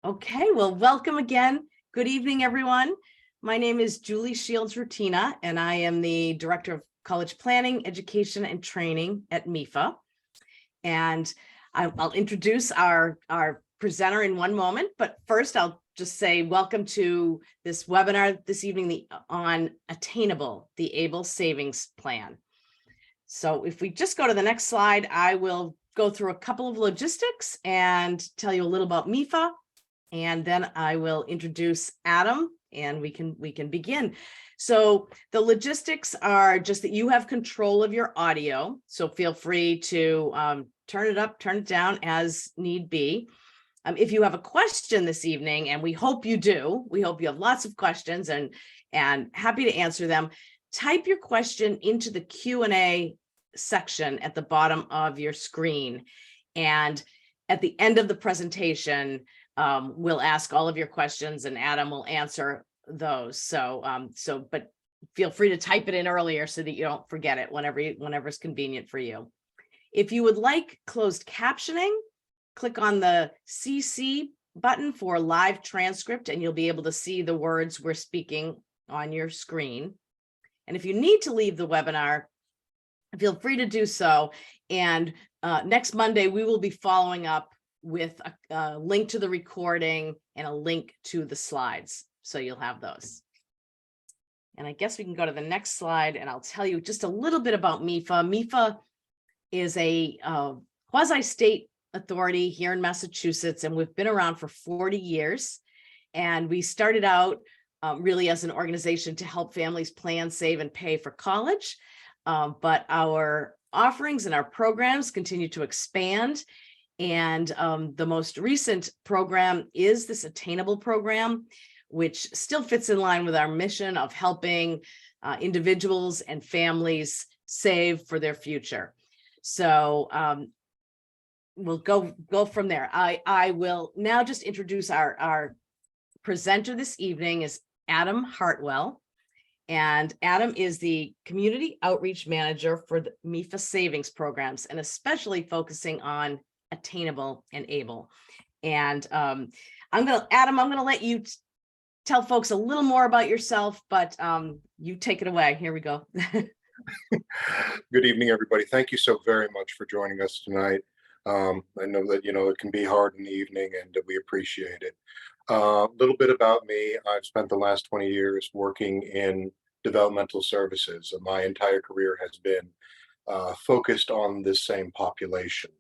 Okay, well, welcome again. Good evening, everyone. My name is Julie Shields Rutina, and I am the Director of College Planning, Education, and Training at MEFA. And I'll introduce our presenter in one moment, but first I'll just say welcome to this webinar this evening on Attainable, the Able Savings Plan. So if we just go to the next slide, I will go through a couple of logistics and tell you a little about MEFA. And then I will introduce Adam and we can begin. So the logistics are just that you have control of your audio. So feel free to turn it up, turn it down as need be. If you have a question this evening, and we hope you do, we hope you have lots of questions and happy to answer them, type your question into the Q&A section at the bottom of your screen. And at the end of the presentation, we'll ask all of your questions and Adam will answer those. But feel free to type it in earlier so that you don't forget it whenever it's convenient for you. If you would like closed captioning, click on the CC button for live transcript and you'll be able to see the words we're speaking on your screen. And if you need to leave the webinar, feel free to do so. And next Monday, we will be following up with a link to the recording and a link to the slides. So you'll have those. And I guess we can go to the next slide and I'll tell you just a little bit about MEFA. MEFA is a quasi-state authority here in Massachusetts, and we've been around for 40 years. And we started out really as an organization to help families plan, save, and pay for college. But our offerings and our programs continue to expand. And the most recent program is this Attainable program, which still fits in line with our mission of helping individuals and families save for their future. So we'll go from there. I will now just introduce our presenter this evening is Adam Hartwell. And Adam is the Community Outreach Manager for the MEFA Savings Programs, and especially focusing on Attainable and Able. And Adam, I'm gonna let you tell folks a little more about yourself, but you take it away. Here we go. Good evening, everybody. Thank you so very much for joining us tonight. I know that, it can be hard in the evening and we appreciate it. A little bit about me. I've spent the last 20 years working in developmental services. My entire career has been focused on this same population.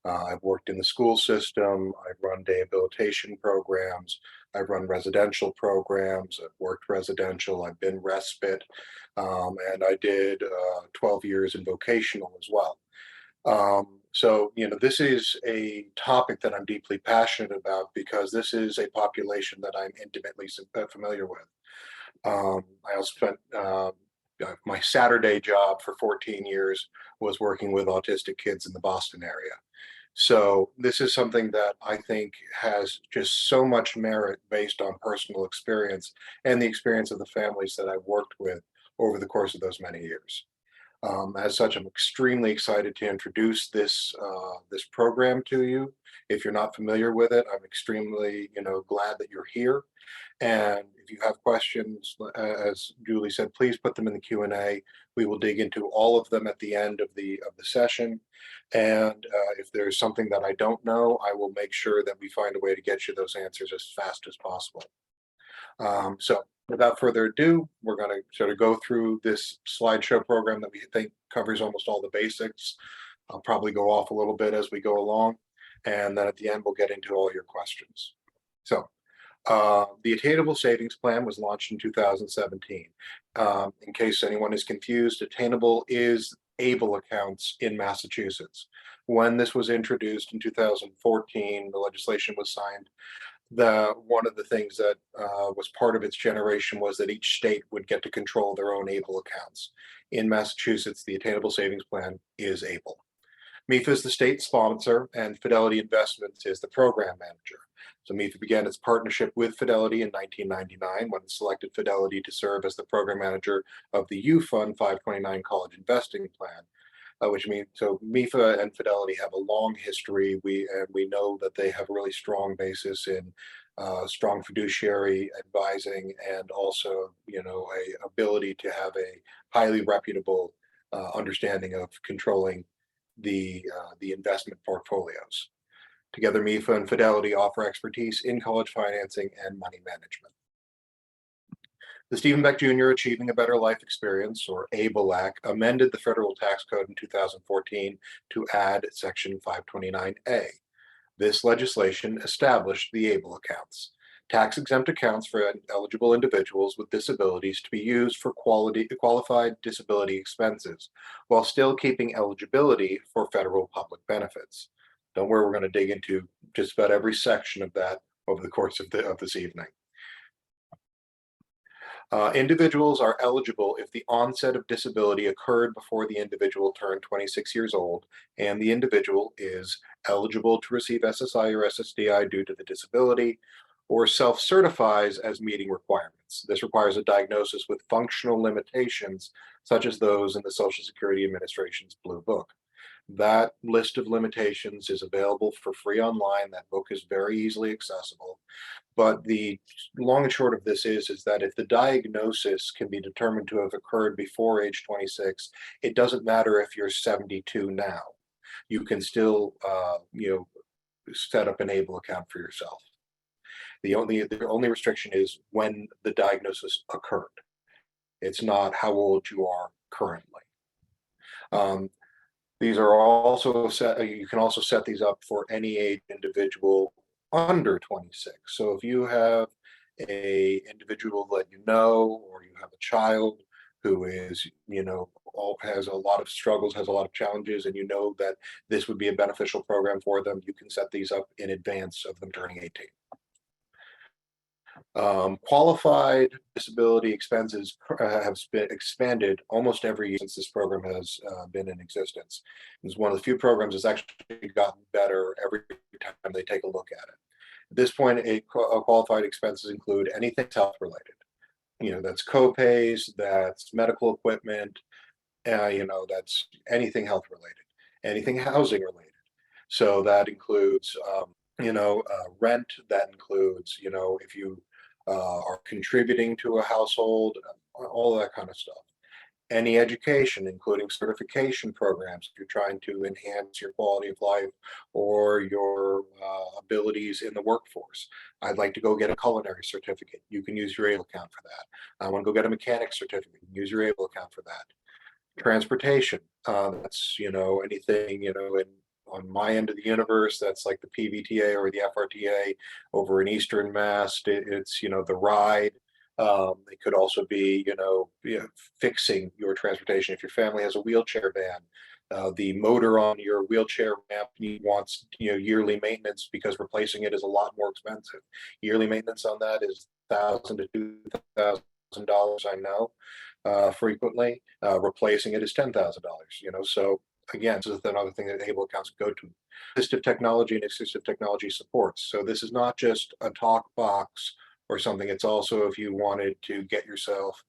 I've worked in the school system, I've run rehabilitation programs, I've run residential programs, I've worked residential, I've been respite, and I did 12 years in vocational as well. So, this is a topic that I'm deeply passionate about because this is a population that I'm intimately familiar with. I also spent my Saturday job for 14 years was working with autistic kids in the Boston area. So this is something that I think has just so much merit based on personal experience and the experience of the families that I've worked with over the course of those many years. As such, I'm extremely excited to introduce this program to you. If you're not familiar with it, I'm extremely glad that you're here. And if you have questions, as Julie said, please put them in the Q&A. We will dig into all of them at the end of the session. And if there's something that I don't know, I will make sure that we find a way to get you those answers as fast as possible. So without further ado, we're going to sort of go through this slideshow program that we think covers almost all the basics. I'll probably go off a little bit as we go along. And then at the end, we'll get into all your questions. So the Attainable Savings Plan was launched in 2017. In case anyone is confused, Attainable is ABLE accounts in Massachusetts. When this was introduced in 2014, the legislation was signed. One of the things that was part of its generation was that each state would get to control their own ABLE accounts. In Massachusetts, the Attainable Savings Plan is ABLE. MEFA is the state sponsor, and Fidelity Investments is the program manager. So MEFA began its partnership with Fidelity in 1999 when it selected Fidelity to serve as the program manager of the U.Fund 529 College Investing Plan, which means so MEFA and Fidelity have a long history. We know that they have a really strong basis in strong fiduciary advising, and also, a ability to have a highly reputable understanding of controlling the investment portfolios. Together, MEFA and Fidelity offer expertise in college financing and money management. The Stephen Beck Jr. Achieving a Better Life Experience, or ABLE Act, amended the federal tax code in 2014 to add Section 529A. This legislation established the ABLE accounts, tax-exempt accounts for eligible individuals with disabilities to be used for qualified disability expenses, while still keeping eligibility for federal public benefits. Don't worry, we're going to dig into just about every section of that over the course of this evening. Individuals are eligible if the onset of disability occurred before the individual turned 26 years old, and the individual is eligible to receive SSI or SSDI due to the disability, or self-certifies as meeting requirements. This requires a diagnosis with functional limitations, such as those in the Social Security Administration's Blue Book. That list of limitations is available for free online. That book is very easily accessible. But the long and short of this is that if the diagnosis can be determined to have occurred before age 26, it doesn't matter if you're 72 now. You can still, set up an ABLE account for yourself. The only restriction is when the diagnosis occurred. It's not how old you are currently. These are also set. You can also set these up for any age individual under 26. So if you have a individual that or you have a child who is, has a lot of struggles, has a lot of challenges, and that this would be a beneficial program for them, you can set these up in advance of them turning 18. Qualified disability expenses have been expanded almost every year since this program has been in existence. It's one of the few programs that's actually gotten better every time they take a look at it. At this point, qualified expenses include anything health related. That's co-pays, that's medical equipment, that's anything health related, anything housing related. So that includes, rent. That includes, if you are contributing to a household, all that kind of stuff. Any education, including certification programs, if you're trying to enhance your quality of life or your abilities in the workforce. I'd like to go get a culinary certificate. You can use your ABLE account for that. I want to go get a mechanics certificate. You can use your ABLE account for that. Transportation, that's, anything, on my end of the universe, that's like the PVTA or the FRTA. Over in Eastern Mass, it's, the ride. It could also be, fixing your transportation. If your family has a wheelchair van, the motor on your wheelchair ramp wants, yearly maintenance because replacing it is a lot more expensive. Yearly maintenance on that is $1,000 to $2,000, I know, frequently. Replacing it is $10,000, so again, this is another thing that ABLE accounts go to. Assistive technology and assistive technology supports. So this is not just a talk box or something. It's also if you wanted to get yourself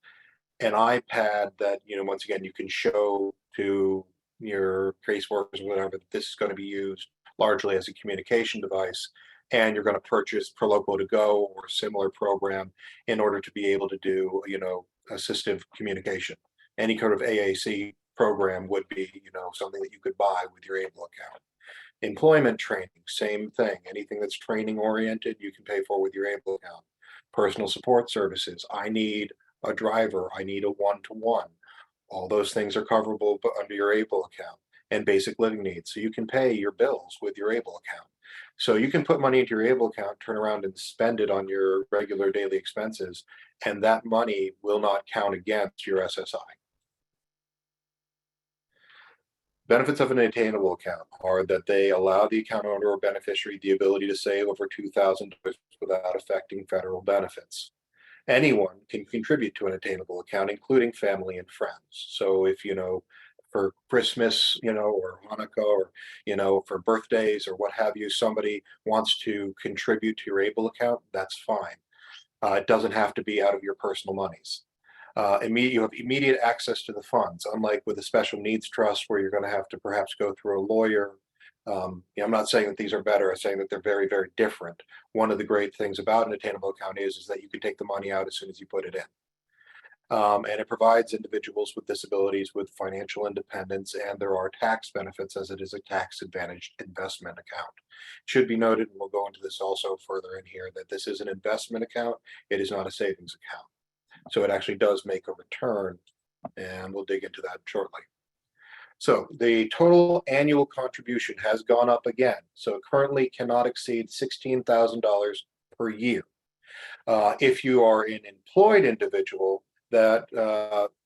an iPad that, once again, you can show to your caseworkers or whatever, that this is going to be used largely as a communication device. And you're going to purchase Proloquo to Go or a similar program in order to be able to do, assistive communication. Any kind of AAC program would be, something that you could buy with your ABLE account. Employment training, same thing. Anything that's training oriented, you can pay for with your ABLE account. Personal support services. I need a driver. I need a one-to-one. All those things are coverable under your ABLE account. And basic living needs. So you can pay your bills with your ABLE account. So you can put money into your ABLE account, turn around and spend it on your regular daily expenses, and that money will not count against your SSI. Benefits of an attainable account are that they allow the account owner or beneficiary the ability to save over $2,000 without affecting federal benefits. Anyone can contribute to an attainable account, including family and friends. So if, for Christmas, or Hanukkah, or, for birthdays or what have you, somebody wants to contribute to your ABLE account, that's fine. It doesn't have to be out of your personal monies. You have immediate access to the funds, unlike with a special needs trust where you're going to have to perhaps go through a lawyer I'm not saying that these are better. I'm saying that they're very, very different. One of the great things about an attainable account is that you can take the money out as soon as you put it in. And it provides individuals with disabilities with financial independence, and there are tax benefits as it is a tax advantaged investment account. It should be noted, and we'll go into this also further in here, that this is an investment account. It is not a savings account. So it actually does make a return, and we'll dig into that shortly. So the total annual contribution has gone up again. So it currently cannot exceed $16,000 per year. If you are an employed individual, that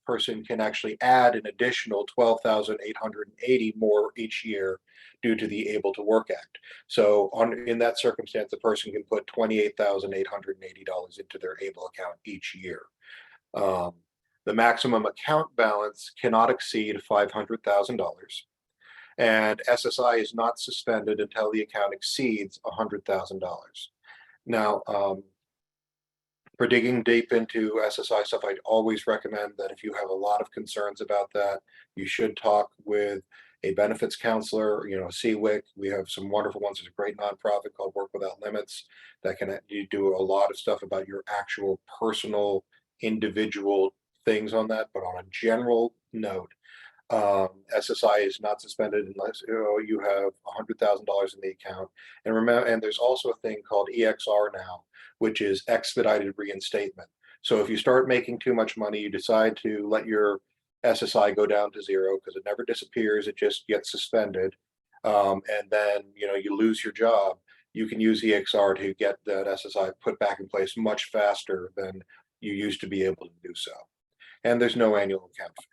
person can actually add an additional 12,880 more each year due to the Able to Work Act. So in that circumstance, the person can put $28,880 into their Able account each year. The maximum account balance cannot exceed $500,000, and SSI is not suspended until the account exceeds $100,000. Now, for digging deep into SSI stuff, I'd always recommend that if you have a lot of concerns about that, you should talk with a benefits counselor, CWIC. We have some wonderful ones. There's a great nonprofit called Work Without Limits that can do a lot of stuff about your actual personal individual things on that. But on a general note, SSI is not suspended unless you have $100,000 in the account. And remember, and there's also a thing called EXR now, which is expedited reinstatement. So if you start making too much money, you decide to let your SSI go down to zero because it never disappears, it just gets suspended. And then you lose your job. You can use EXR to get that SSI put back in place much faster than you used to be able to do so. And there's no annual account fee.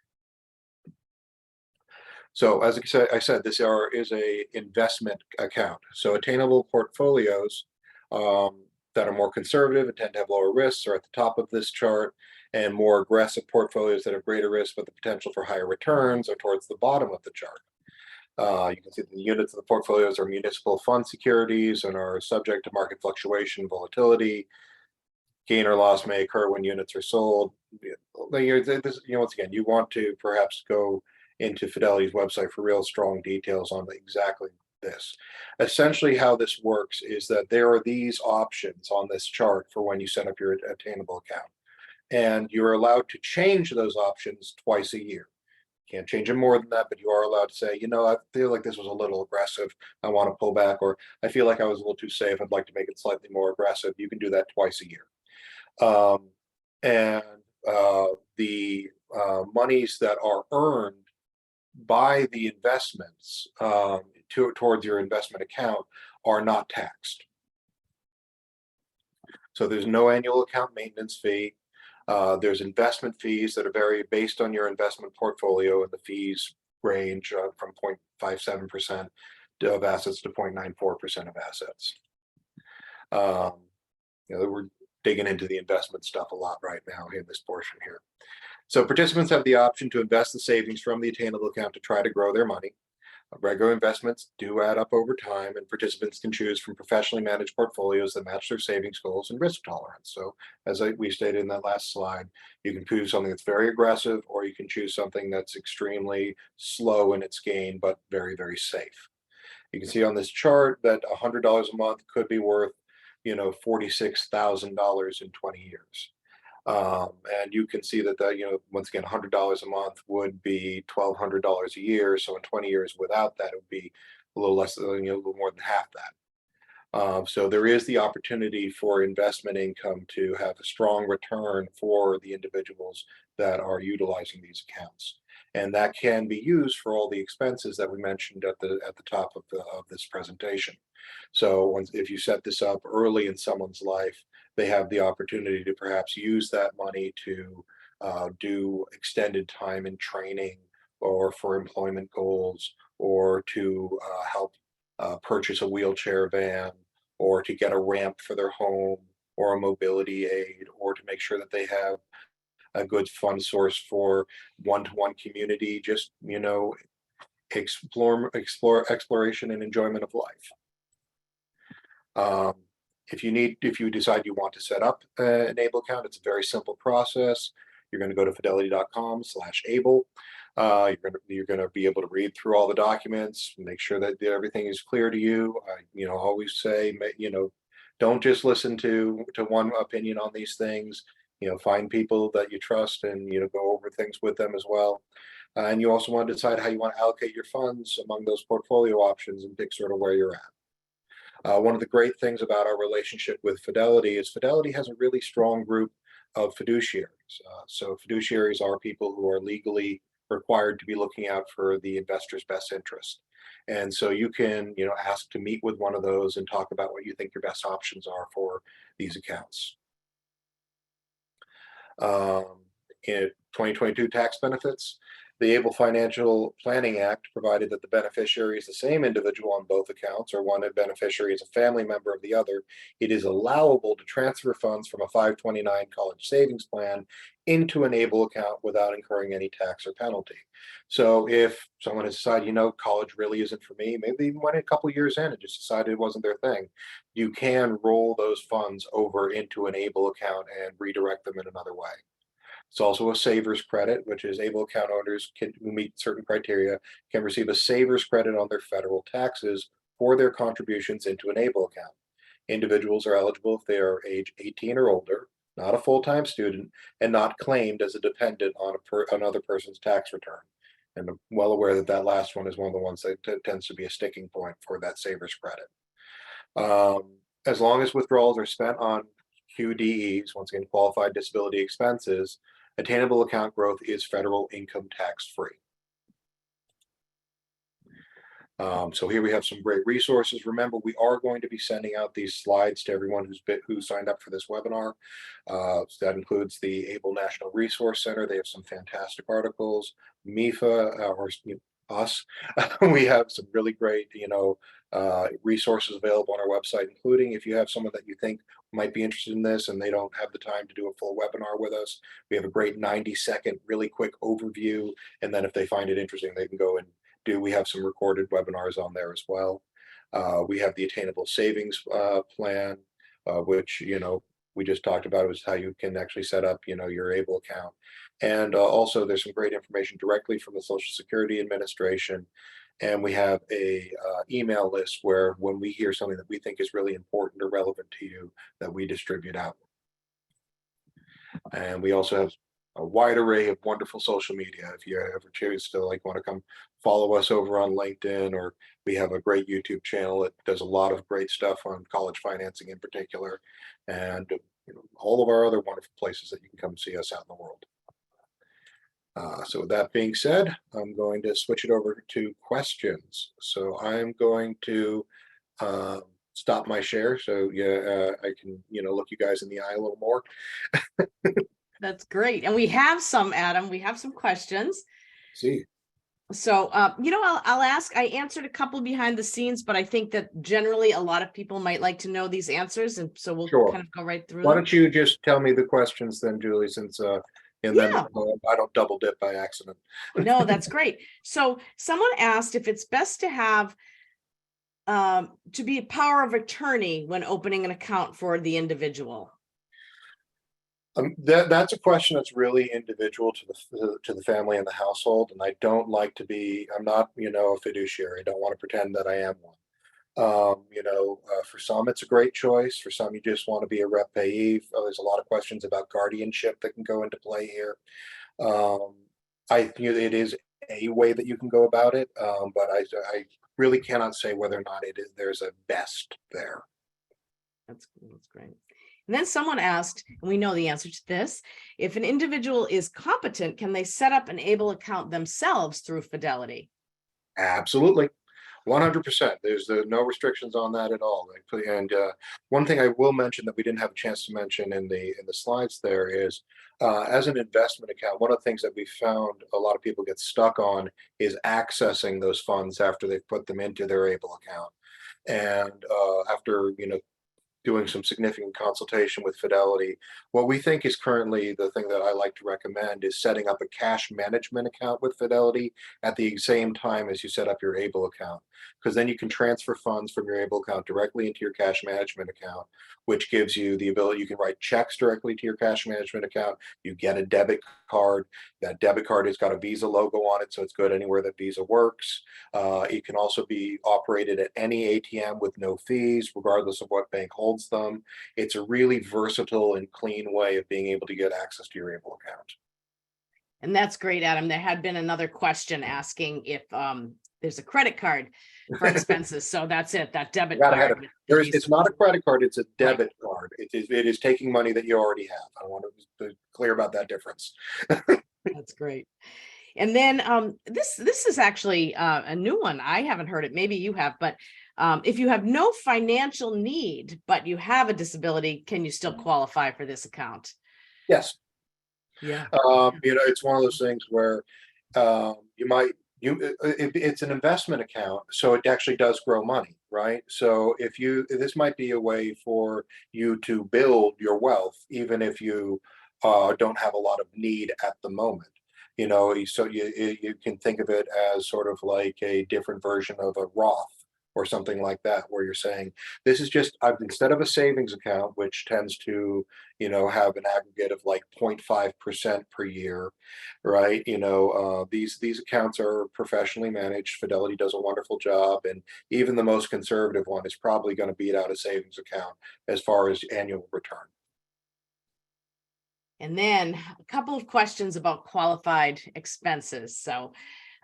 So as I said, this is a investment account. So attainable portfolios that are more conservative and tend to have lower risks are at the top of this chart, and more aggressive portfolios that have greater risk but the potential for higher returns are towards the bottom of the chart. You can see the units of the portfolios are municipal fund securities and are subject to market fluctuation, volatility. Gain or loss may occur when units are sold. Once again, you want to perhaps go into Fidelity's website for real strong details on exactly this. Essentially, how this works is that there are these options on this chart for when you set up your attainable account, and you're allowed to change those options twice a year. Can't change them more than that, but you are allowed to say, I feel like this was a little aggressive. I want to pull back, or I feel like I was a little too safe. I'd like to make it slightly more aggressive. You can do that twice a year. The monies that are earned by the investments towards your investment account are not taxed. So there's no annual account maintenance fee. There's investment fees that are vary based on your investment portfolio, and the fees range from 0.57% of assets to 0.94% of assets. We're digging into the investment stuff a lot right now in this portion here. So participants have the option to invest the savings from the attainable account to try to grow their money. Regular investments do add up over time, and participants can choose from professionally managed portfolios that match their savings goals and risk tolerance. So as we stated in that last slide, you can choose something that's very aggressive, or you can choose something that's extremely slow in its gain, but very, very safe. You can see on this chart that $100 a month could be worth, $46,000 in 20 years. And you can see that, once again, $100 a month would be $1,200 a year. So in 20 years without that, it would be a little less, a little more than half that. So there is the opportunity for investment income to have a strong return for the individuals that are utilizing these accounts. And that can be used for all the expenses that we mentioned at the top of this presentation. So if you set this up early in someone's life, they have the opportunity to perhaps use that money to do extended time in training, or for employment goals, or to help purchase a wheelchair van, or to get a ramp for their home, or a mobility aid, or to make sure that they have a good fund source for one-to-one community, just, exploration and enjoyment of life. If you decide you want to set up an Able account, it's a very simple process. You're going to go to fidelity.com/able. You're gonna be able to read through all the documents, make sure that everything is clear to you. I, always say, don't just listen to one opinion on these things. Find people that you trust and go over things with them as well. And you also want to decide how you want to allocate your funds among those portfolio options and pick sort of where you're at. One of the great things about our relationship with Fidelity is Fidelity has a really strong group of fiduciaries. So fiduciaries are people who are legally required to be looking out for the investor's best interest. And so you can, ask to meet with one of those and talk about what you think your best options are for these accounts. In 2022 tax benefits, the Able Financial Planning Act provided that the beneficiary is the same individual on both accounts, or one beneficiary is a family member of the other. It is allowable to transfer funds from a 529 college savings plan into an Able account without incurring any tax or penalty. So if someone has decided, college really isn't for me, maybe they even went a couple years in and just decided it wasn't their thing, you can roll those funds over into an Able account and redirect them in another way. It's also a savers credit, which is Able account owners who meet certain criteria can receive a savers credit on their federal taxes for their contributions into an Able account. Individuals are eligible if they are age 18 or older, not a full-time student, and not claimed as a dependent on another person's tax return. And I'm well aware that that last one is one of the ones that tends to be a sticking point for that savers credit. As long as withdrawals are spent on QDEs, once again, qualified disability expenses, attainable account growth is federal income tax free. So here we have some great resources. Remember, we are going to be sending out these slides to everyone who signed up for this webinar. So that includes the Able National Resource Center. They have some fantastic articles. MEFA, or us, we have some really great, resources available on our website, including if you have someone that you think might be interested in this and they don't have the time to do a full webinar with us, we have a great 90-second, really quick overview. And then if they find it interesting, they can go and we have some recorded webinars on there as well. We have the Attainable Savings Plan, which, we just talked about, was how you can actually set up, your Able account. And also there's some great information directly from the Social Security Administration. And we have a email list where when we hear something that we think is really important or relevant to you, that we distribute out. And we also have a wide array of wonderful social media. If you ever choose to want to come follow us over on LinkedIn, or we have a great YouTube channel that does a lot of great stuff on college financing in particular, and all of our other wonderful places that you can come see us out in the world. So with that being said, I'm going to switch it over to questions. So I'm going to stop my share so I can look you guys in the eye a little more. That's great. And we have some, Adam, we have some questions. See. So, I'll ask, I answered a couple behind the scenes, but I think that generally a lot of people might like to know these answers. And so we'll kind of go right through Why them. don't you just tell me the questions then, Julie, since and then I don't double dip by accident. No, that's great. So someone asked if it's best to have to be a power of attorney when opening an account for the individual. That's a question that's really individual to the family and the household, and I don't like to be. I'm not, a fiduciary. I don't want to pretend that I am one. For some, it's a great choice. For some, you just want to be a rep payee. There's a lot of questions about guardianship that can go into play here. I think it is a way that you can go about it, but I really cannot say whether or not there's a best there. That's great. And then someone asked, and we know the answer to this, if an individual is competent, can they set up an Able account themselves through Fidelity? Absolutely. 100%. There's no restrictions on that at all. And one thing I will mention that we didn't have a chance to mention in the slides there is, as an investment account, one of the things that we found a lot of people get stuck on is accessing those funds after they've put them into their Able account. And after doing some significant consultation with Fidelity. What we think is currently the thing that I like to recommend is setting up a cash management account with Fidelity at the same time as you set up your ABLE account, because then you can transfer funds from your ABLE account directly into your cash management account, which gives you the ability, you can write checks directly to your cash management account. You get a debit card. That debit card has got a Visa logo on it, so it's good anywhere that Visa works. It can also be operated at any ATM with no fees, regardless of what bank holds them. It's a really versatile and clean way of being able to get access to your ABLE account. And that's great, Adam. There had been another question asking if there's a credit card for expenses. So that's it, that debit card. It's not a credit card, it's a debit card. It is taking money that you already have. I want to be clear about that difference. That's great. And then this is actually a new one. I haven't heard it. Maybe you have, but if you have no financial need, but you have a disability, can you still qualify for this account? Yes. Yeah. It's one of those things where it's an investment account, so it actually does grow money, right? So this might be a way for you to build your wealth, even if you don't have a lot of need at the moment. So you can think of it as sort of like a different version of a Roth or something like that, where you're saying, this is just, instead of a savings account, which tends to, have an aggregate of like 0.5% per year, right? These accounts are professionally managed. Fidelity does a wonderful job. And even the most conservative one is probably going to beat out a savings account as far as annual return. And then a couple of questions about qualified expenses. So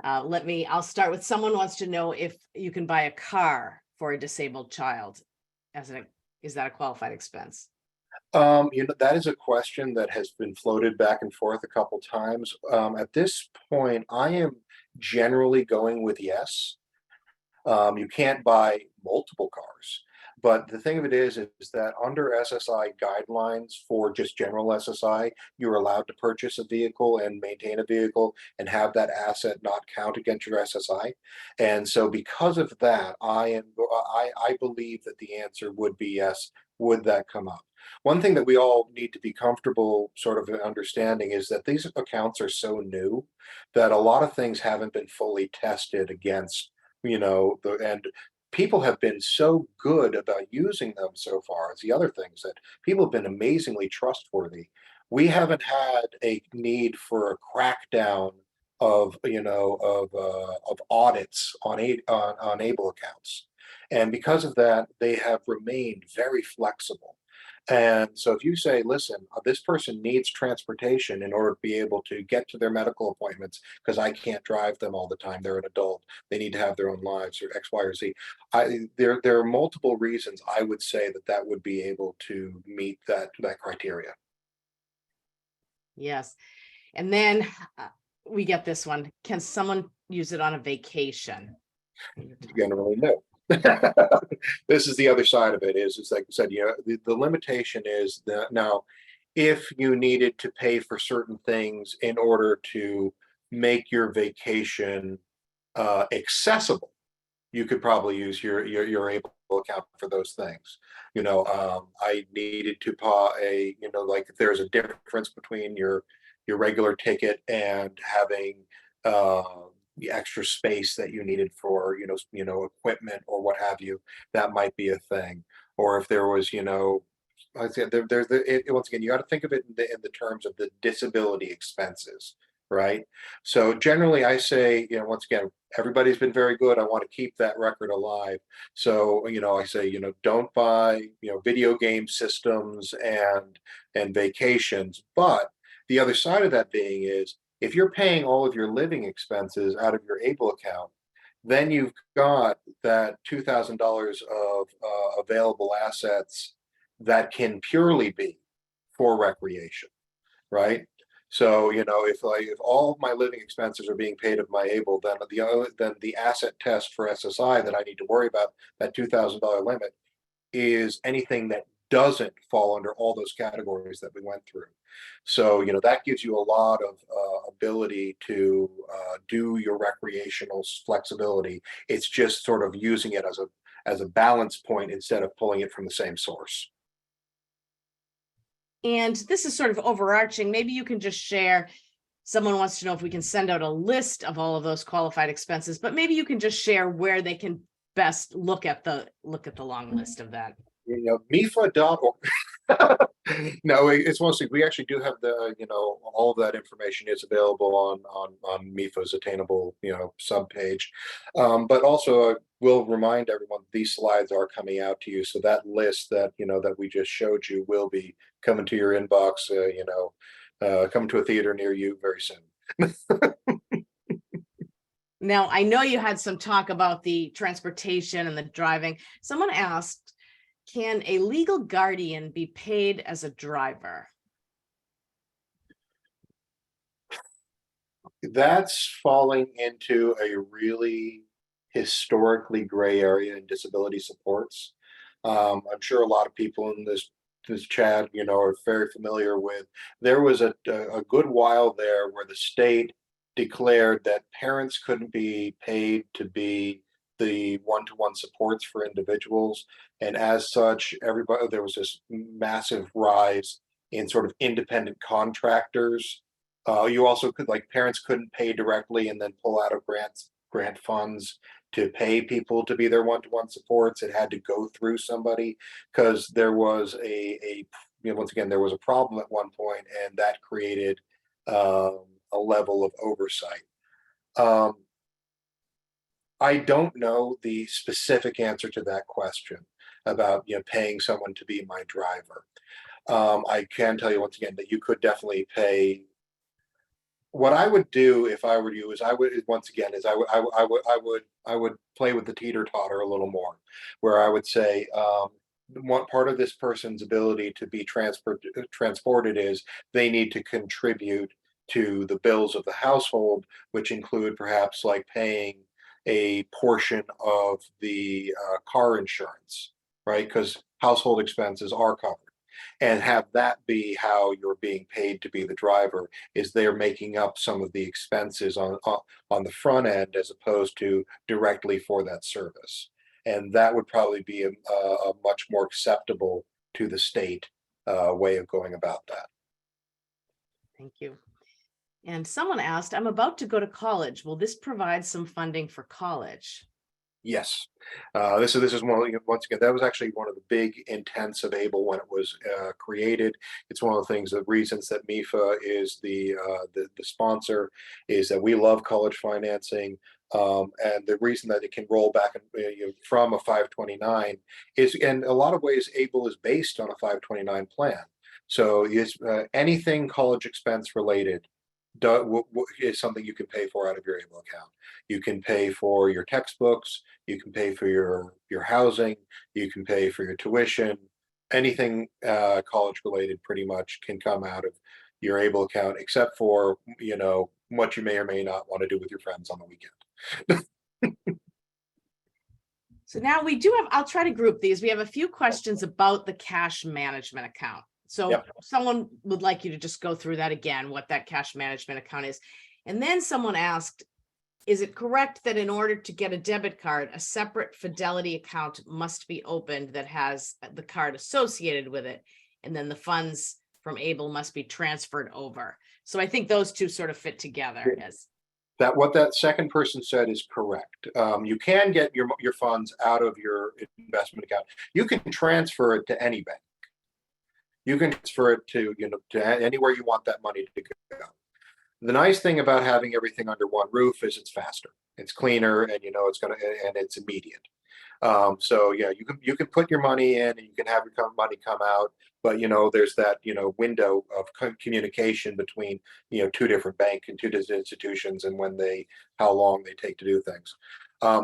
I'll start with, someone wants to know if you can buy a car for a disabled child. Is that a qualified expense? That is a question that has been floated back and forth a couple times. At this point, I am generally going with yes. You can't buy multiple cars. But the thing of it is that under SSI guidelines for just general SSI, you're allowed to purchase a vehicle and maintain a vehicle and have that asset not count against your SSI. And so because of that, I believe that the answer would be yes. Would that come up? One thing that we all need to be comfortable sort of understanding is that these accounts are so new that a lot of things haven't been fully tested against, and people have been so good about using them so far. It's the other things that people have been amazingly trustworthy. We haven't had a need for a crackdown of audits on ABLE accounts, and because of that, they have remained very flexible. And so if you say, listen, this person needs transportation in order to be able to get to their medical appointments because I can't drive them all the time, they're an adult, they need to have their own lives, or X, Y, or Z. There are multiple reasons I would say that would be able to meet that criteria. Yes. And then we get this one. Can someone use it on a vacation? Generally, no. This is the other side of it, is like I said, the limitation is that now, if you needed to pay for certain things in order to make your vacation accessible, you could probably use your ABLE account for those things. I needed to like if there's a difference between your regular ticket and having the extra space that you needed for equipment or what have you, that might be a thing. Or if there was I said once again, you got to think of it in the terms of the disability expenses, right? So generally I say, once again, everybody's been very good. I want to keep that record alive. So, I say, don't buy, video game systems and vacations. But the other side of that being is, if you're paying all of your living expenses out of your ABLE account, then you've got that $2,000 of available assets that can purely be for recreation, right? So, if all of my living expenses are being paid of my ABLE, then the asset test for SSI that I need to worry about, that $2,000 limit, is anything that doesn't fall under all those categories that we went through. So, that gives you a lot of ability to do your recreational flexibility. It's just sort of using it as a balance point instead of pulling it from the same source. And this is sort of overarching. Maybe you can just share. Someone wants to know if we can send out a list of all of those qualified expenses, but maybe you can just share where they can best look at the long list of that. You know, MEFA.org. No, it's mostly, we actually do have the, all of that information is available on MEFA's Attainable, subpage. But also we'll remind everyone these slides are coming out to you. So that list that, that we just showed you will be coming to your inbox, coming to a theater near you very soon. Now, I know you had some talk about the transportation and the driving. Someone asked, can a legal guardian be paid as a driver? That's falling into a really historically gray area in disability supports. I'm sure a lot of people in this chat, are very familiar with. There was a good while there where the state declared that parents couldn't be paid to be the one-to-one supports for individuals, and as such, there was this massive rise in sort of independent contractors. You also could, like, parents couldn't pay directly and then pull out of grant funds to pay people to be their one-to-one supports. It had to go through somebody because there was once again, there was a problem at one point, and that created a level of oversight. I don't know the specific answer to that question about paying someone to be my driver. I can tell you once again that you could definitely pay. What I would do if I were you is I would play with the teeter-totter a little more, where I would say one part of this person's ability to be transported is they need to contribute to the bills of the household, which include perhaps like paying a portion of the car insurance, right? Because household expenses are covered. And have that be how you're being paid to be the driver, is they're making up some of the expenses on the front end as opposed to directly for that service. And that would probably be a much more acceptable to the state way of going about that. Thank you. And someone asked, I'm about to go to college. Will this provide some funding for college? Yes, this is one, once again, that was actually one of the big intents of ABLE when it was created. It's one of the things, the reasons that MEFA is the sponsor, is that we love college financing, and the reason that it can roll back from a 529 is, in a lot of ways, ABLE is based on a 529 plan. So is anything college expense related is something you can pay for out of your ABLE account. You can pay for your textbooks, you can pay for your housing, you can pay for your tuition. Anything college related pretty much can come out of your ABLE account, except for what you may or may not want to do with your friends on the weekend. So now we do have, I'll try to group these. We have a few questions about the cash management account. So Yep. Someone would like you to just go through that again, what that cash management account is. And then someone asked, is it correct that in order to get a debit card, a separate Fidelity account must be opened that has the card associated with it, and then the funds from ABLE must be transferred over? So I think those two sort of fit together. As that, what that second person said is correct. You can get your funds out of your investment account. You can transfer it to any bank. You can transfer it to to anywhere you want that money to go. The nice thing about having everything under one roof is it's faster, it's cleaner, and and it's immediate. So yeah, you can put your money in and you can have your money come out, but there's that window of communication between two different banks and two different institutions, and how long they take to do things.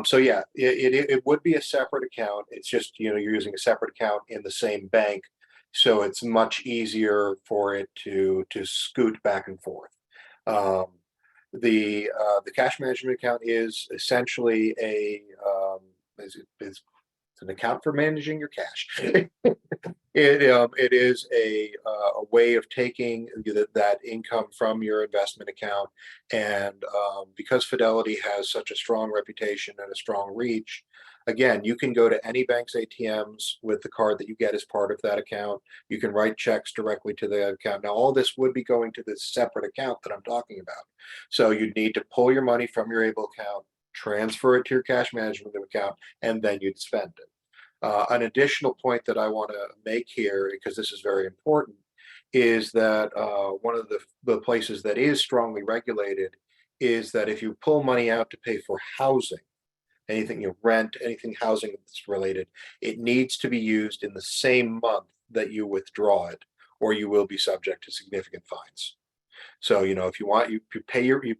So yeah, it would be a separate account. It's just you're using a separate account in the same bank, so it's much easier for it to scoot back and forth. The cash management account is essentially it's an account for managing your cash. It is a way of taking that income from your investment account, and because Fidelity has such a strong reputation and a strong reach, Again, you can go to any bank's ATMs with the card that you get as part of that account. You can write checks directly to the account. Now, all this would be going to this separate account that I'm talking about. So you'd need to pull your money from your ABLE account, transfer it to your cash management account, and then you'd spend it. An additional point that I want to make here, because this is very important, is that one of the places that is strongly regulated is that if you pull money out to pay for housing, anything you rent, anything housing that's related, it needs to be used in the same month that you withdraw it, or you will be subject to significant fines. So, if you want, you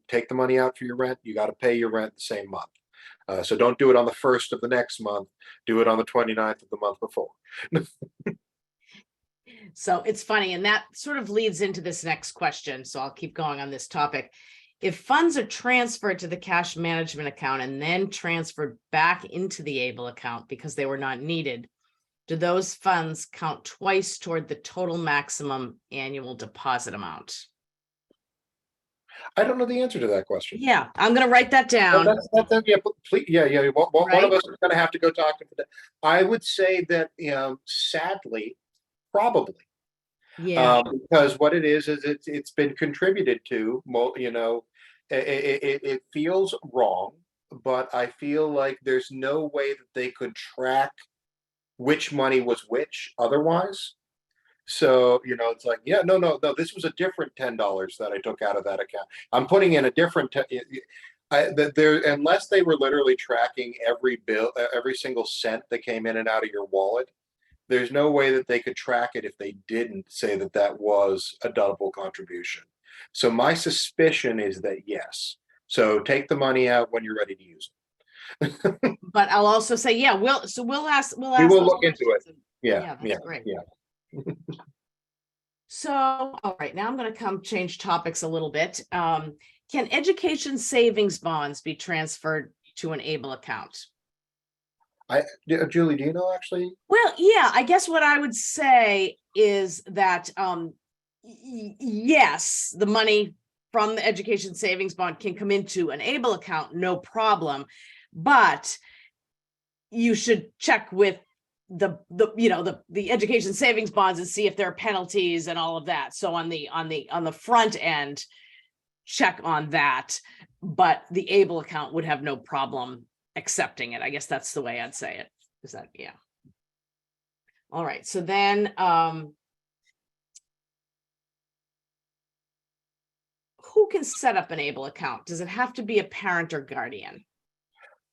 take the money out for your rent, you got to pay your rent the same month. So don't do it on the 1st of the next month. Do it on the 29th of the month before. So it's funny, and that sort of leads into this next question. So I'll keep going on this topic. If funds are transferred to the cash management account and then transferred back into the ABLE account because they were not needed, do those funds count twice toward the total maximum annual deposit amount? I don't know the answer to that question. Yeah, I'm going to write that down. Yeah, please, yeah. One of Right? us is going to have to go talk to them. I would say that, sadly, probably. Yeah. Because what it is it's been contributed to, it feels wrong, but I feel like there's no way that they could track which money was which otherwise. So, it's like, yeah, no, this was a different $10 that I took out of that account. I'm putting in a different, unless they were literally tracking every bill, every single cent that came in and out of your wallet, there's no way that they could track it if they didn't say that that was a double contribution. So my suspicion is that yes. So take the money out when you're ready to use it. But I'll also say, yeah, we'll ask. We will look into it. questions. Yeah, That's great. yeah. So, all right, now I'm going to change topics a little bit. Can education savings bonds be transferred to an ABLE account? Julie, do you know actually? Well, yeah, I guess what I would say is that, yes, the money from the education savings bond can come into an ABLE account, no problem. But you should check with the education savings bonds and see if there are penalties and all of that. So on the front end, check on that, but the ABLE account would have no problem accepting it. I guess that's the way I'd say it. Is that, yeah. All right. So then, who can set up an ABLE account? Does it have to be a parent or guardian?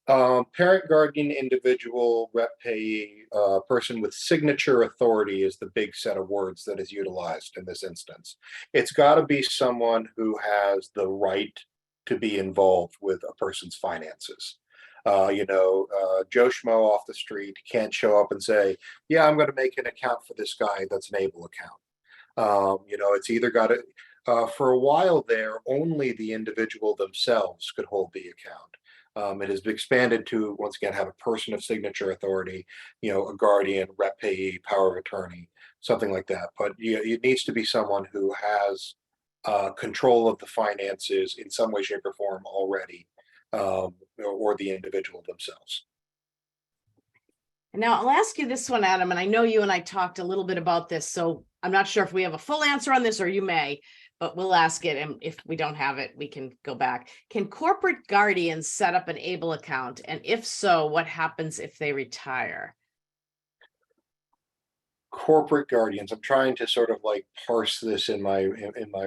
Parent, guardian, individual, rep payee, person with signature authority is the big set of words that is utilized in this instance. It's got to be someone who has the right to be involved with a person's finances. Joe Schmo off the street can't show up and say, yeah, I'm going to make an account for this guy that's an ABLE account. It's either got to, for a while there, only the individual themselves could hold the account. It has expanded to, once again, have a person of signature authority, a guardian, rep payee, power of attorney, something like that. But it needs to be someone who has control of the finances in some way, shape, or form already, or the individual themselves. Now I'll ask you this one, Adam, and I know you and I talked a little bit about this, so I'm not sure if we have a full answer on this, or you may, but we'll ask it. And if we don't have it, we can go back. Can corporate guardians set up an ABLE account? And if so, what happens if they retire? Corporate guardians, I'm trying to sort of like parse this in my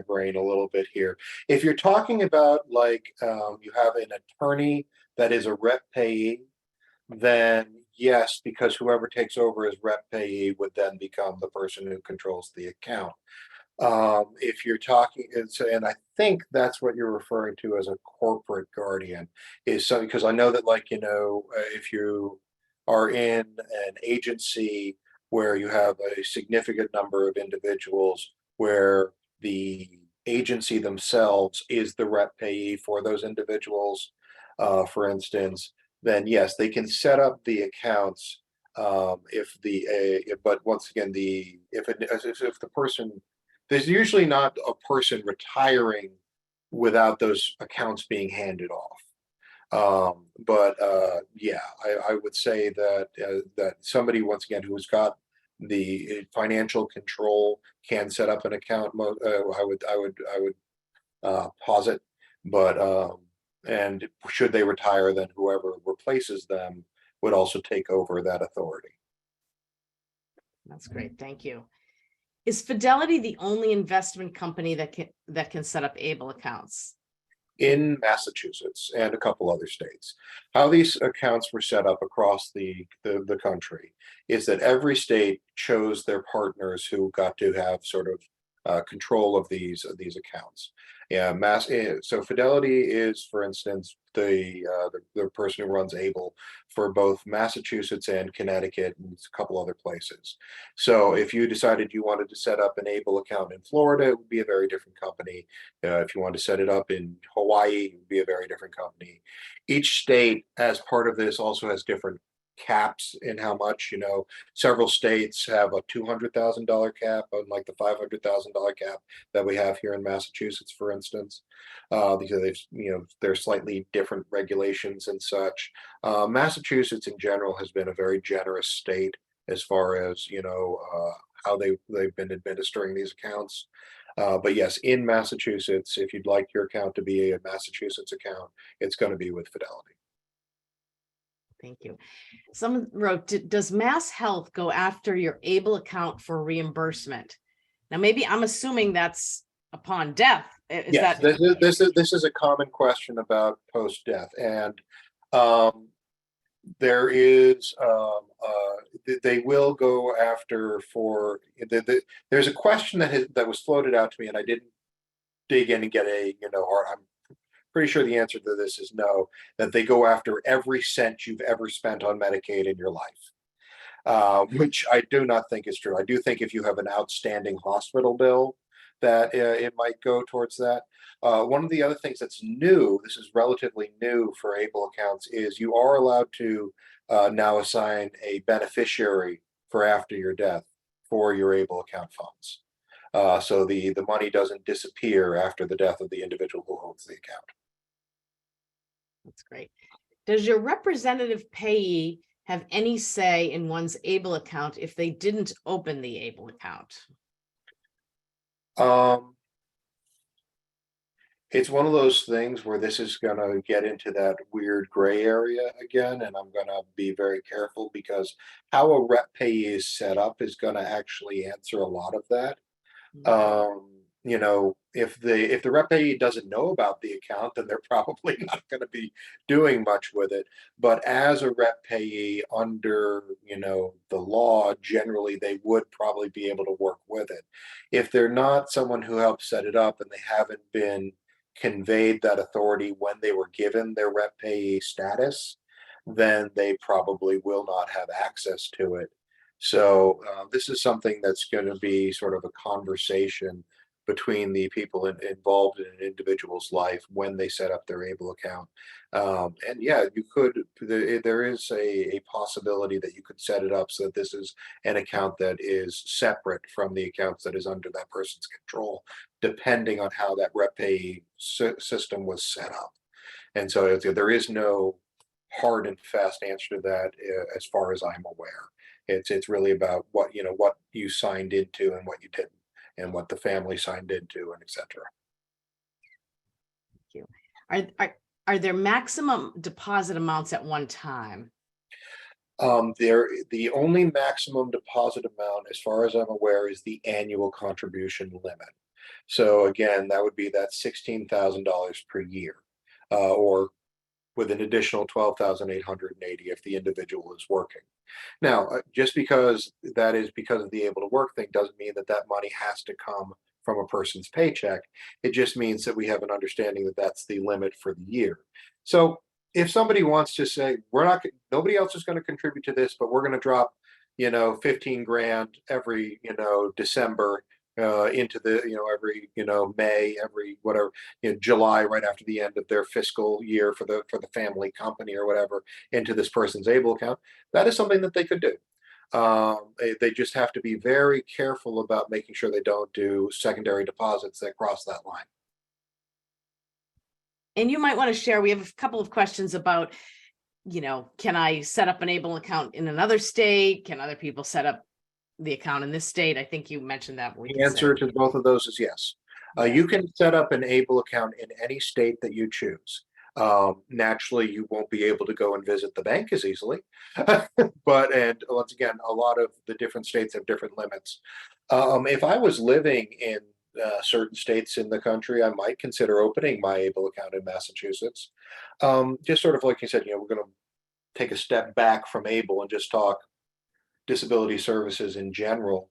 brain a little bit here. If you're talking about you have an attorney that is a rep payee, then yes, because whoever takes over as rep payee would then become the person who controls the account. If you're talking, and I think that's what you're referring to as a corporate guardian, is so, because I know that if you are in an agency where you have a significant number of individuals where the agency themselves is the rep payee for those individuals, for instance, then yes, they can set up the accounts. But once again, if the person, there's usually not a person retiring without those accounts being handed off. Yeah, I would say that that somebody, once again, who's got the financial control can set up an account. I would posit, but and should they retire, then whoever replaces them would also take over that authority. That's great. Thank you. Is Fidelity the only investment company that can set up ABLE accounts? In Massachusetts and a couple other states. How these accounts were set up across the country is that every state chose their partners who got to have sort of control of these accounts. Yeah, so Fidelity is, for instance, the person who runs ABLE for both Massachusetts and Connecticut and a couple other places. So if you decided you wanted to set up an ABLE account in Florida, it would be a very different company. If you want to set it up in Hawaii, it would be a very different company. Each state, as part of this, also has different caps in how much. Several states have a $200,000 cap, unlike the $500,000 cap that we have here in Massachusetts, for instance. Because there's slightly different regulations and such. Massachusetts, in general, has been a very generous state as far as how they've been administering these accounts. But yes, in Massachusetts, if you'd like your account to be a Massachusetts account, it's going to be with Fidelity. Thank you. Someone wrote, does Mass Health go after your ABLE account for reimbursement? Now, maybe I'm assuming that's upon death. Yes, this is a common question about post-death, and there is they will go after for there's a question that was floated out to me, and I didn't dig in and get I'm pretty sure the answer to this is no, that they go after every cent you've ever spent on Medicaid in your life, which I do not think is true. I do think if you have an outstanding hospital bill, that it might go towards that. One of the other things that's new, this is relatively new for ABLE accounts, is you are allowed to now assign a beneficiary for after your death for your ABLE account funds. So the money doesn't disappear after the death of the individual who holds the account. That's great. Does your representative payee have any say in one's ABLE account if they didn't open the ABLE account? It's one of those things where this is going to get into that weird gray area again, and I'm going to be very careful because how a rep payee is set up is going to actually answer a lot of that. If the rep payee doesn't know about the account, then they're probably not going to be doing much with it. But as a rep payee under, the law, generally they would probably be able to work with it. If they're not someone who helped set it up and they haven't been conveyed that authority when they were given their rep payee status, then they probably will not have access to it. So this is something that's going to be sort of a conversation between the people involved in an individual's life when they set up their ABLE account. And yeah, there is a possibility that you could set it up so that this is an account that is separate from the accounts that is under that person's control, depending on how that rep payee system was set up. And so there is no hard and fast answer to that as far as I'm aware. It's really about what you signed into and what you didn't, and what the family signed into, and etc. Thank you. Are there maximum deposit amounts at one time? The only maximum deposit amount, as far as I'm aware, is the annual contribution limit. So again, that would be that $16,000 per year, or with an additional $12,880 if the individual is working. Now, just because that is because of the able to work thing doesn't mean that that money has to come from a person's paycheck. It just means that we have an understanding that that's the limit for the year. So if somebody wants to say, nobody else is going to contribute to this, but we're going to drop, 15 grand every, December, into the every May, every whatever, July, right after the end of their fiscal year for the family company or whatever, into this person's ABLE account, that is something that they could do. They just have to be very careful about making sure they don't do secondary deposits that cross that line. And you might want to share, we have a couple of questions about, can I set up an ABLE account in another state? Can other people set up the account in this state? I think you mentioned that. The answer to both of those is yes. You can set up an ABLE account in any state that you choose. Naturally, you won't be able to go and visit the bank as easily, and once again, a lot of the different states have different limits. If I was living in certain states in the country, I might consider opening my ABLE account in Massachusetts. Just sort of like you said, we're going to take a step back from ABLE and just talk disability services in general.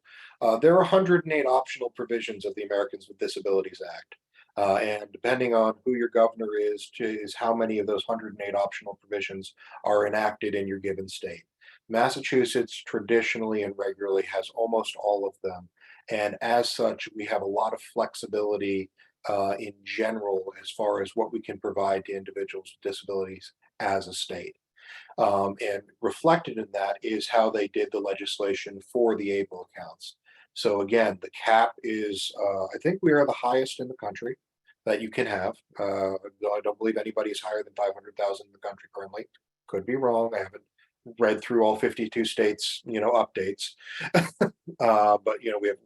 There are 108 optional provisions of the Americans with Disabilities Act. And depending on who your governor is how many of those 108 optional provisions are enacted in your given state. Massachusetts traditionally and regularly has almost all of them. And as such, we have a lot of flexibility in general as far as what we can provide to individuals with disabilities as a state. And reflected in that is how they did the legislation for the ABLE accounts. So again, the cap is, I think we are the highest in the country that you can have. I don't believe anybody is higher than 500,000 in the country currently. Could be wrong. I haven't read through all 52 states, updates. But we have,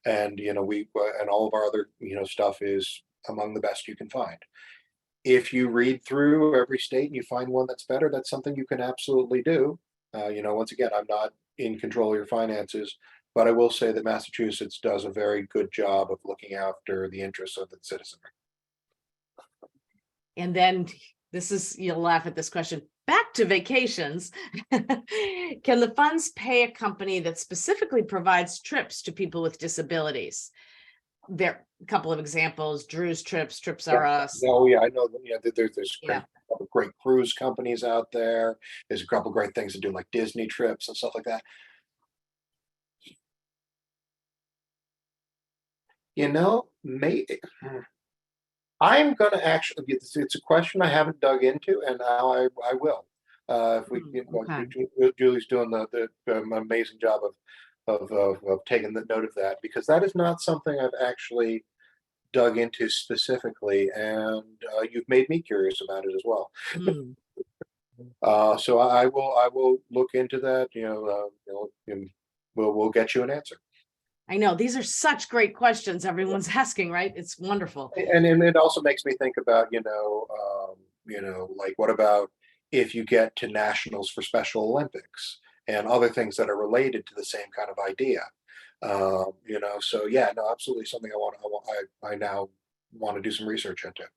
and and all of our other stuff is among the best you can find. If you read through every state and you find one that's better, that's something you can absolutely do. Once again, I'm not in control of your finances, but I will say that Massachusetts does a very good job of looking after the interests of the citizenry. And then you'll laugh at this question, back to vacations. Can the funds pay a company that specifically provides trips to people with disabilities? There are a couple of examples, Drew's Trips, Trips R Us. Oh yeah, I know. There's great cruise companies out there. There's a couple of great things to do, like Disney trips and stuff like that. Maybe I'm gonna actually. It's a question I haven't dug into, and now I will. If we Julie's doing the amazing job of taking the note of that, because that is not something I've actually dug into specifically, and you've made me curious about it as well. So I will look into that. And we'll get you an answer. I know these are such great questions everyone's asking, right? It's wonderful. And it also makes me think about, like what about if you get to nationals for Special Olympics and other things that are related to the same kind of idea. So yeah, no, absolutely something I now want to do some research into.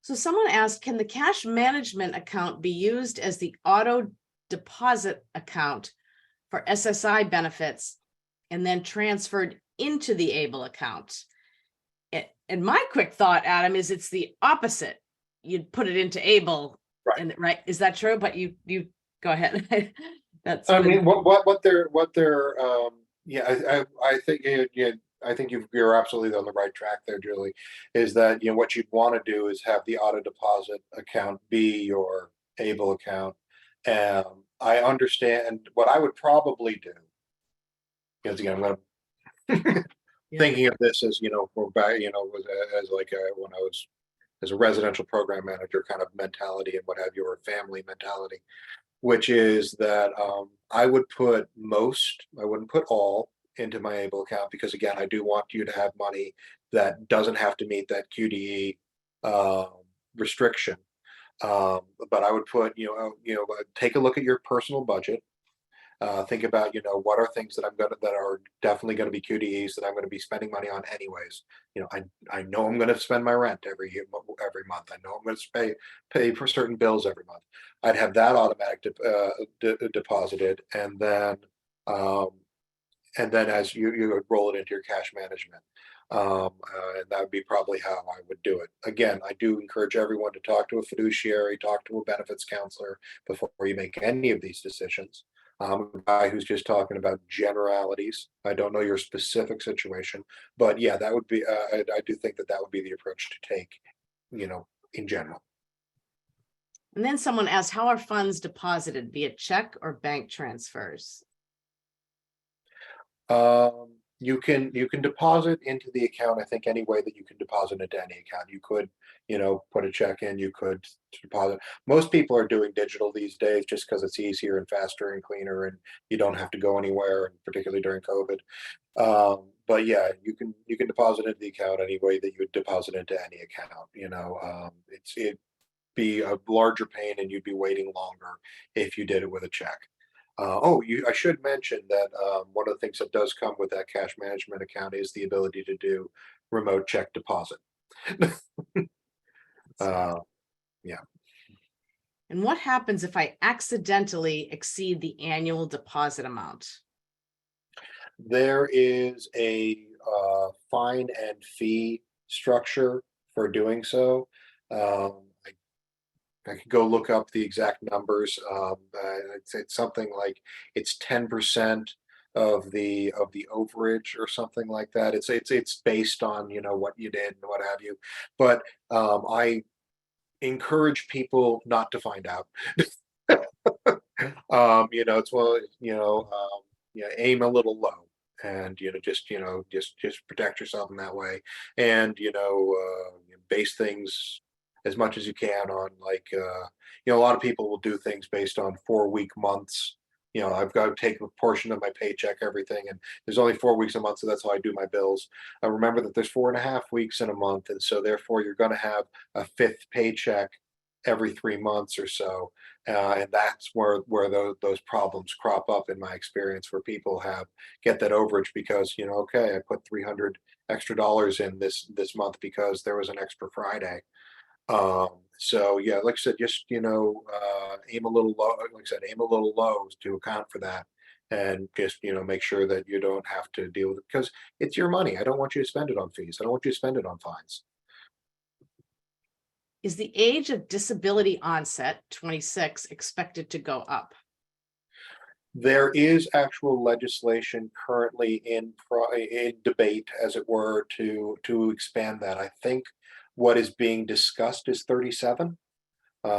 So someone asked, can the cash management account be used as the auto deposit account for SSI benefits and then transferred into the ABLE account? And my quick thought, Adam, is it's the opposite. You'd put it into ABLE, right? Right? Is that true? But you go ahead. I mean, what they're I think I think you're absolutely on the right track there, Julie. Is that what you'd want to do is have the auto deposit account be your ABLE account. I understand what I would probably do, because again, I'm gonna thinking of this as we're back, as like when I was as a residential program manager kind of mentality and what have you, or family mentality, which is that I would put most, I wouldn't put all into my ABLE account, because again, I do want you to have money that doesn't have to meet that QDE restriction. But I would put, take a look at your personal budget. Think about, what are things that that are definitely going to be QDEs that I'm going to be spending money on anyways. I know I'm going to spend my rent every month. I know I'm going to pay for certain bills every month. I'd have that automatic deposited, and then as you would roll it into your cash management. And that would be probably how I would do it. Again, I do encourage everyone to talk to a fiduciary, talk to a benefits counselor before you make any of these decisions. I'm a guy who's just talking about generalities. I don't know your specific situation, but yeah, that would be, I do think that would be the approach to take, in general. And then someone asked, how are funds deposited, via check or bank transfers? You can deposit into the account, I think, any way that you can deposit into any account. You could, put a check in, you could deposit. Most people are doing digital these days just because it's easier and faster and cleaner, and you don't have to go anywhere, and particularly during COVID. But yeah, you can deposit into the account any way that you would deposit into any account. It'd be a larger pain, and you'd be waiting longer if you did it with a check. I should mention that one of the things that does come with that cash management account is the ability to do remote check deposit. Uh, yeah, And what happens if I accidentally exceed the annual deposit amount? there is a fine and fee structure for doing so. I could go look up the exact numbers. It's something like it's 10% of the overage or something like that. It's based on what you did and what have you. But I encourage people not to find out. It's well, aim a little low, and just protect yourself in that way, and base things as much as you can on, like, a lot of people will do things based on 4-week months. I've got to take a portion of my paycheck, everything, and there's only 4 weeks a month, so that's how I do my bills. I remember that there's 4.5 weeks in a month, and so therefore you're going to have a fifth paycheck every 3 months or so, and that's where those problems crop up, in my experience, where people get that overage because, okay, I put $300 extra in this month because there was an extra Friday. So yeah, like I said, just aim a little low. Like I said, aim a little low to account for that, and just make sure that you don't have to deal with it, because it's your money. I don't want you to spend it on fees. I don't want you to spend it on fines. Is the age of disability onset, 26, expected to go up? There is actual legislation currently in debate, as it were, to expand that. I think what is being discussed is 37. In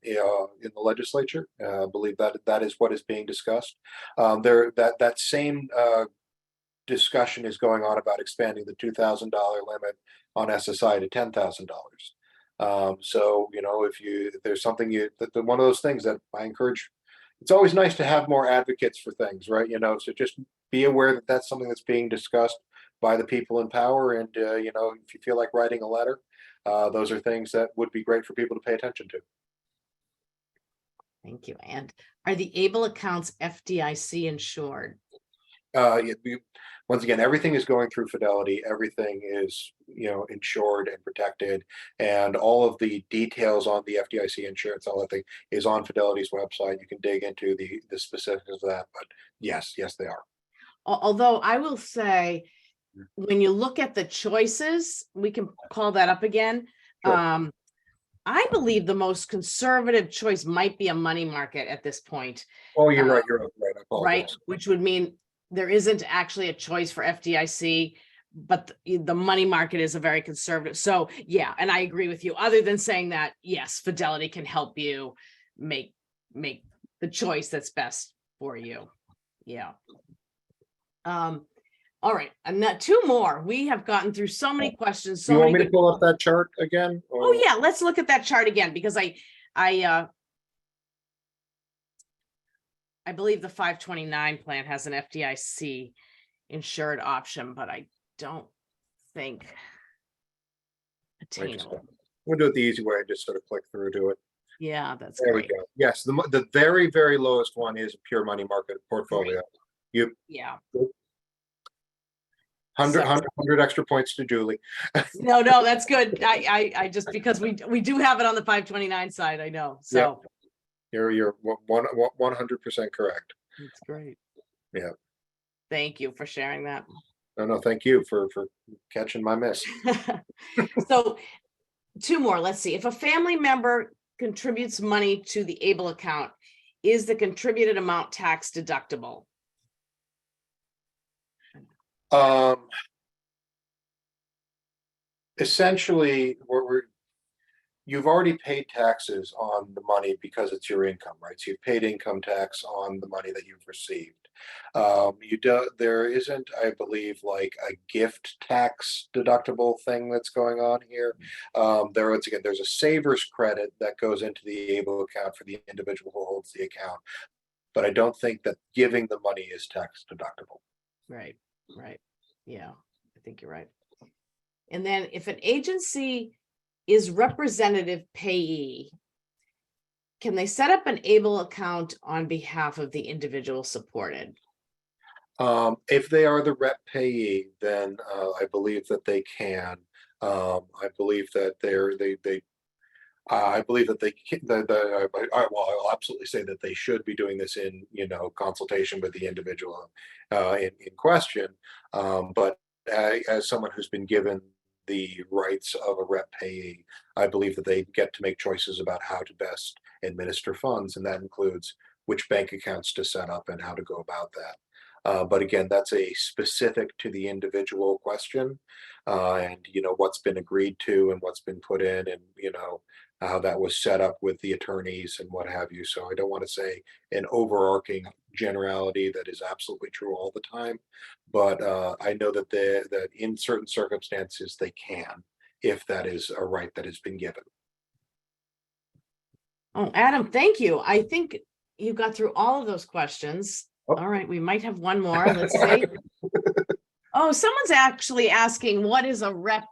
the legislature, I believe that is what is being discussed. That same discussion is going on about expanding the $2,000 limit on SSI to $10,000. So if there's something one of those things that I encourage. It's always nice to have more advocates for things, right? So just be aware that that's something that's being discussed by the people in power, and if you feel like writing a letter, those are things that would be great for people to pay attention to. Thank you. And are the ABLE accounts FDIC insured? Once again, everything is going through Fidelity. Everything is insured and protected, and all of the details on the FDIC insurance, all that thing, is on Fidelity's website. You can dig into the specifics of that, but yes, they are. Although I will say, when you look at the choices, we can call that up again. Sure. I believe the most conservative choice might be a money market at this point. Oh, you're right. You're right. I apologize. Right, which would mean there isn't actually a choice for FDIC, but the money market is a very conservative. So yeah, and I agree with you. Other than saying that, yes, Fidelity can help you make the choice that's best for you. Yeah. All right, and that two more. We have gotten through so many questions. So you want many me to pull up that chart again? Or? Oh yeah, let's look at that chart again, because I believe the 529 plan has an FDIC insured option, but I don't think Attainable. We'll do it the easy way. Just sort of click through to it. Yeah, that's there great. We go. Yes, the very, very lowest one is a pure money market portfolio. Great. Yeah. 100 extra points to Julie. No, that's good. I just, because we do have it on the 529 side. I know. So you're 100% correct. That's great. Yeah. Thank you for sharing that. No, thank you for catching my miss. So two more. Let's see. If a family member contributes money to the ABLE account, is the contributed amount tax deductible? Essentially, you've already paid taxes on the money because it's your income, right? So you've paid income tax on the money that you've received. There isn't, I believe, like a gift tax deductible thing that's going on here. Once again, there's a savers credit that goes into the ABLE account for the individual who holds the account, but I don't think that giving the money is tax deductible. Right. Yeah, I think you're right. And then if an agency is representative payee, can they set up an ABLE account on behalf of the individual supported? If they are the rep payee, then I believe that they can. I believe that I believe that they can, I'll absolutely say that they should be doing this in, consultation with the individual in question. But as someone who's been given the rights of a rep payee, I believe that they get to make choices about how to best administer funds, and that includes which bank accounts to set up and how to go about that. But again, that's a specific to the individual question, and what's been agreed to and what's been put in, and how that was set up with the attorneys and what have you. So I don't want to say an overarching generality that is absolutely true all the time, but I know that that in certain circumstances they can, if that is a right that has been given. Oh, Adam, thank you. I think you got through all of those questions. Oh. All right, we might have one more. Let's see. Oh, someone's actually asking, what is a rep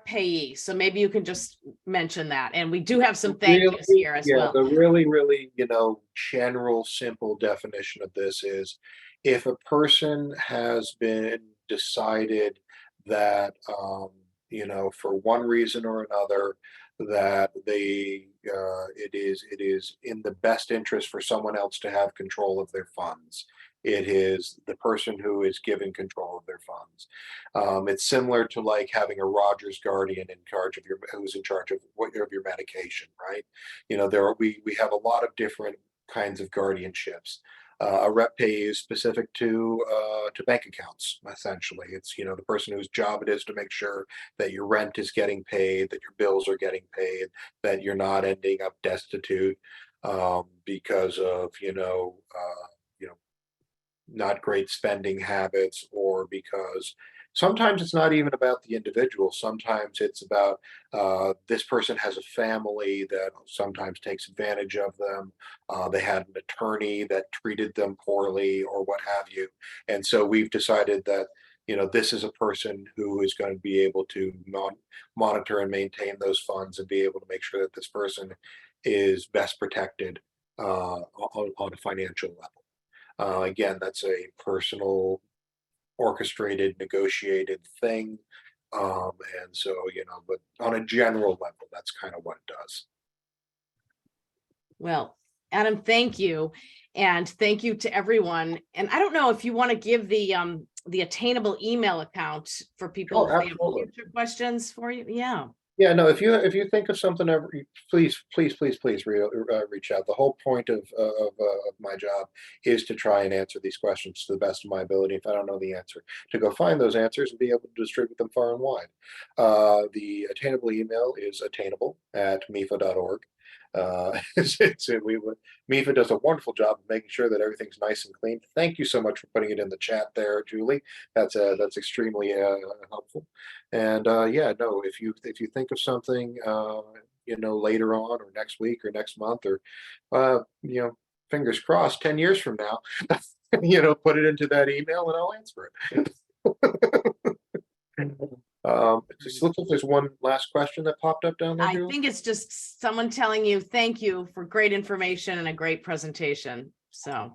payee? So maybe you can just mention that. And we do have some thank yous here as well. The really, general, simple definition of this is if a person has been decided that, for one reason or another, that it is in the best interest for someone else to have control of their funds. It is the person who is given control of their funds. It's similar to like having a Rogers guardian who's in charge of your medication, right? We have a lot of different kinds of guardianships. A rep payee is specific to bank accounts. Essentially, it's the person whose job it is to make sure that your rent is getting paid, that your bills are getting paid, that you're not ending up destitute because of not great spending habits, or because sometimes it's not even about the individual. Sometimes it's about this person has a family that sometimes takes advantage of them. They had an attorney that treated them poorly or what have you. And so we've decided that, this is a person who is going to be able to monitor and maintain those funds and be able to make sure that this person is best protected on a financial level. Again, that's a personal, orchestrated, negotiated thing. And so, but on a general level, that's kind of what it does. Well, Adam, thank you. And thank you to everyone. And I don't know if you want to give the Attainable email account for people if they have future questions for you. Yeah. Yeah, no, if you think of something, please reach out. The whole point of my job is to try and answer these questions to the best of my ability. If I don't know the answer, to go find those answers and be able to distribute them far and wide. The Attainable email is attainable@mefa.org. MEFA does a wonderful job of making sure that everything's nice and clean. Thank you so much for putting it in the chat there, Julie. That's extremely helpful. And if you think of something later on, or next week or next month, or fingers crossed 10 years from now, put it into that email and I'll answer it. It just looks like there's one last question that popped up down there. I think it's just someone telling you thank you for great information and a great presentation. So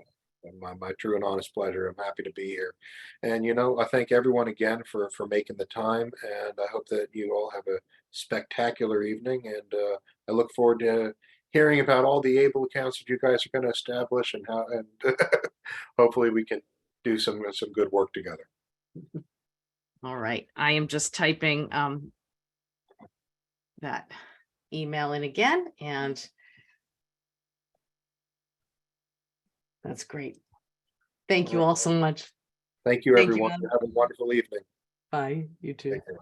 my true and honest pleasure. I'm happy to be here. And I thank everyone again for making the time, and I hope that you all have a spectacular evening, and I look forward to hearing about all the ABLE accounts that you guys are going to establish, and hopefully we can do some good work together. All right, I am just typing that email in again, and that's great. Thank you all so much. Thank you, everyone. Have a wonderful evening. Bye. You too. Take care.